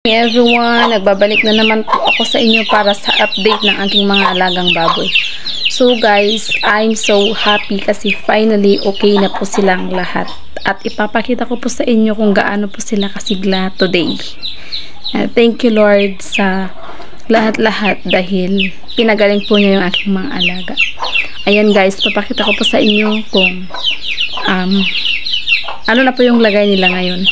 Hey everyone, nagbabalik na naman po ako sa inyo para sa update ng aking mga alagang baboy. So guys, I'm so happy kasi finally okay na po silang lahat. At ipapakita ko po sa inyo kung gaano po sila kasigla today. Thank you Lord sa lahat-lahat dahil pinagaling po niya yung aking mga alaga. Ayan guys, papakita ko po sa inyo kung ano na po yung lagay nila ngayon.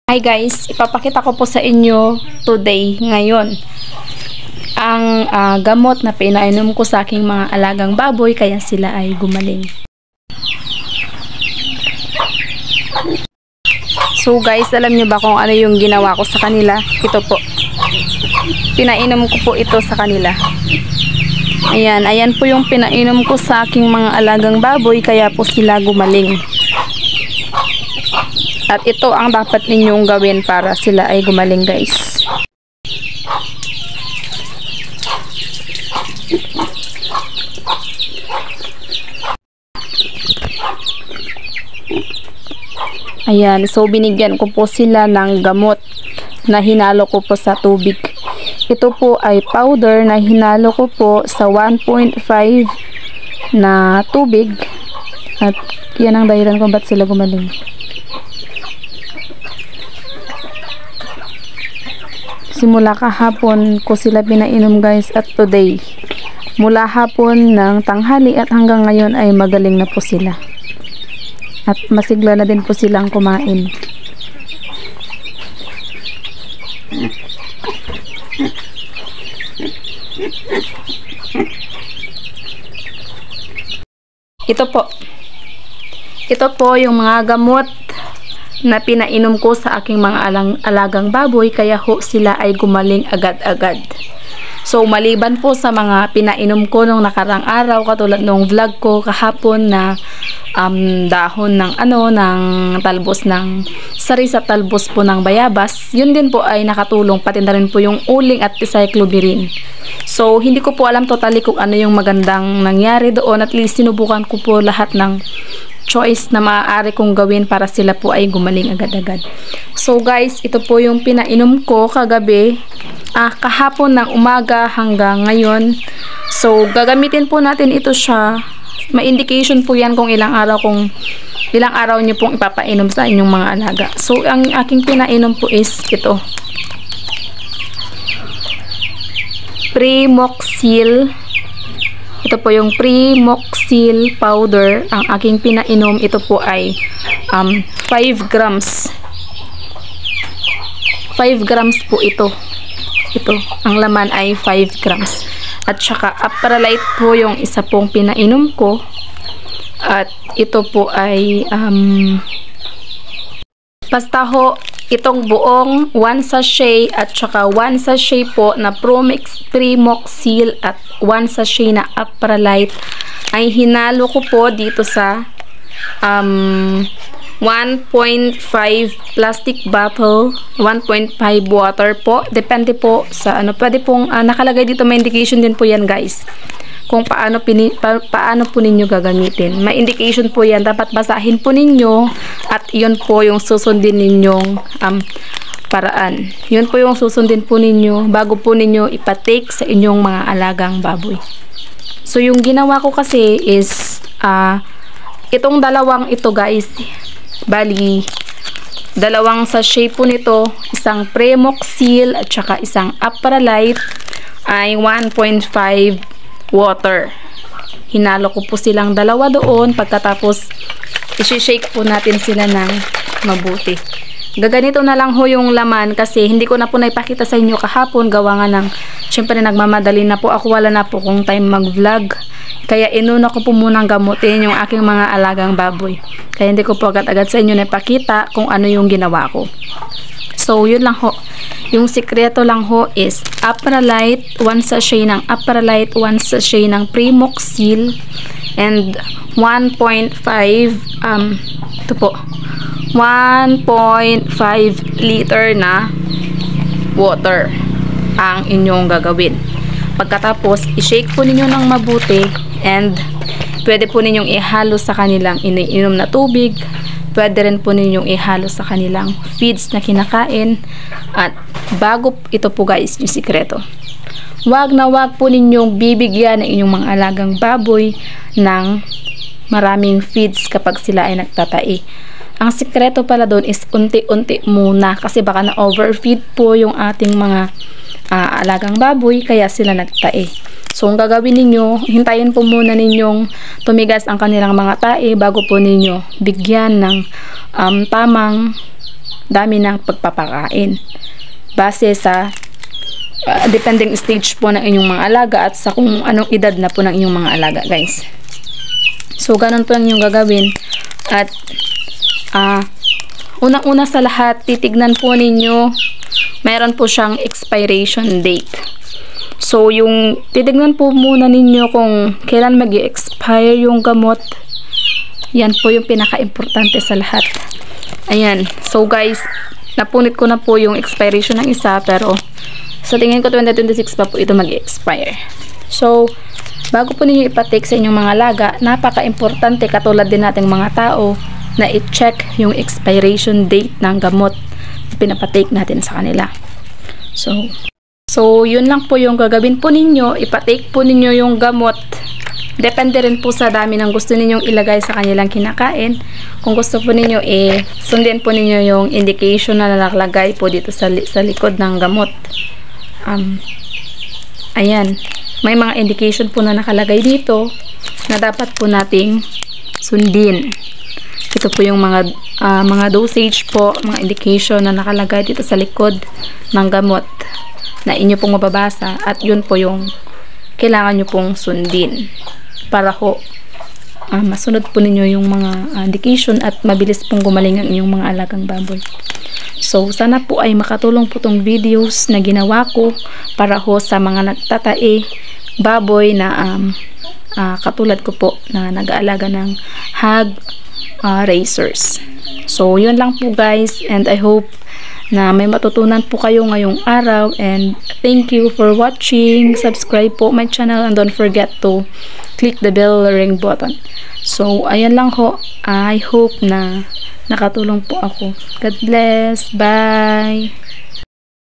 Hi guys, ipapakita ko po sa inyo today, ngayon, ang gamot na pinainom ko sa aking mga alagang baboy kaya sila ay gumaling. So guys, alam nyo ba kung ano yung ginawa ko sa kanila? Ito po, pinainom ko po ito sa kanila. Ayan po yung pinainom ko sa aking mga alagang baboy kaya po sila gumaling. At ito ang dapat ninyong gawin para sila ay gumaling guys. Ayan, so binigyan ko po sila ng gamot na hinalo ko po sa tubig. Ito po ay powder na hinalo ko po sa 1.5 na tubig. At yan ang dahilan kung ba't sila gumaling. Simula kahapon ko sila pinainom guys at today. Mula hapon ng tanghali at hanggang ngayon ay magaling na po sila. At masigla na din po silang kumain. Ito po yung mga gamot na pinainom ko sa aking mga alagang baboy kaya ho sila ay gumaling agad-agad. So maliban po sa mga pinainom ko nung nakarang araw katulad nung vlog ko kahapon na dahon ng ng talbos ng sari sa talbos po ng bayabas, yun din po ay nakatulong, pati na rin po yung uling at cyclobirin. So hindi ko po alam totally kung ano yung magandang nangyari doon, at least sinubukan ko po lahat ng choice na maaari kong gawin para sila po ay gumaling agad-agad. So guys, ito po yung pinainom ko kagabi, kahapon ng umaga hanggang ngayon. So gagamitin po natin ito siya. May indication po yan kung ilang araw nyo pong ipapainom sa inyong mga alaga. So ang aking pinainom po is ito, Primoxil. Ito po yung Primoxil powder. Ang aking pinainom, ito po ay 5 grams. 5 grams po ito. Ang laman ay 5 grams. At saka Apralite po yung isa pong pinainom ko. At ito po ay basta ho, itong buong 1 sachet at saka 1 sachet po na Primoxil at 1 sachet na Apralite ay hinalo ko po dito sa 1.5 plastic bottle, 1.5 water po, depende po sa pwede pong nakalagay dito, may indication din po yan guys kung paano po ninyo gagamitin. May indication po yan, dapat basahin po ninyo at yun po yung susundin ninyong paraan. Yun po yung susundin po ninyo bago po ninyo ipatake sa inyong mga alagang baboy. So yung ginawa ko kasi is itong dalawang ito guys, bali dalawang sachet po nito, isang Primoxil at saka isang Apralite ay 1.5 water. Hinalo ko po silang dalawa doon, pagkatapos i-shake po natin sila ng mabuti. Gaganito na lang ho yung laman kasi hindi ko na po naipakita sa inyo kahapon, gawa nga ng syempre nagmamadali na po ako, wala na po kung time mag vlog, kaya inuna ko po munang gamutin yung aking mga alagang baboy, kaya hindi ko po agad-agad sa inyo naipakita kung ano yung ginawa ko. So yun lang ho, yung sikreto lang ho is Apralite, 1 sachet ng Apralite, 1 sachet ng Primoxil, and 1.5 ito po 1.5 liter na water ang inyong gagawin. Pagkatapos i-shake po ninyo ng mabuti and pwede po ninyong ihalo sa kanilang iniinom na tubig. pwede rin po ninyong ihalo sa kanilang feeds na kinakain. At bago ito po guys, yung sikreto. Wag na wag po ninyong bibigyan ng inyong mga alagang baboy ng maraming feeds kapag sila ay nagtatai. Ang sikreto pala doon is unti-unti muna kasi baka na-overfeed po yung ating mga alagang baboy kaya sila nagtae. So, ang gagawin ninyo, hintayin po muna ninyong tumigas ang kanilang mga tae bago po ninyo bigyan ng tamang dami ng pagpapakain. Base sa depending stage po ng inyong mga alaga at sa kung anong edad na po ng inyong mga alaga, guys. So, ganun po lang yung gagawin. At unang-una sa lahat, titignan po ninyo, mayroon po siyang expiration date. So, yung titignan po muna ninyo kung kailan mag-expire yung gamot. Yan po yung pinaka-importante sa lahat. Ayan. So, guys, napunit ko na po yung expiration ng isa, pero sa tingin ko 2026 pa po ito mag-expire. So, bago po ninyo ipatake sa inyong mga alaga, napaka-importante katulad din nating mga tao na i-check yung expiration date ng gamot na pinapatake natin sa kanila. So, yun lang po yung gagawin po ninyo. Ipatake po ninyo yung gamot. Depende rin po sa dami ng gusto ninyong ilagay sa kanilang kinakain. Kung gusto po ninyo, sundin po ninyo yung indication na nakalagay po dito sa likod ng gamot. Ayan. May mga indication po na nakalagay dito na dapat po nating sundin. Ito po yung mga dosage po, mga indication na nakalagay dito sa likod ng gamot na inyo pong mababasa, at yun po yung kailangan nyo pong sundin para ho masunod po ninyo yung mga indication at mabilis pong gumaling ang inyong mga alagang baboy. So, sana po ay makatulong po tong videos na ginawa ko para ho sa mga nagtatae baboy na katulad ko po na nag-aalaga ng hog racers. So, yun lang po guys, and I hope na may matutunan po kayo ngayong araw, and thank you for watching. Subscribe po my channel and don't forget to click the bell ring button. So, ayan lang ho. I hope na nakatulong po ako. God bless. Bye!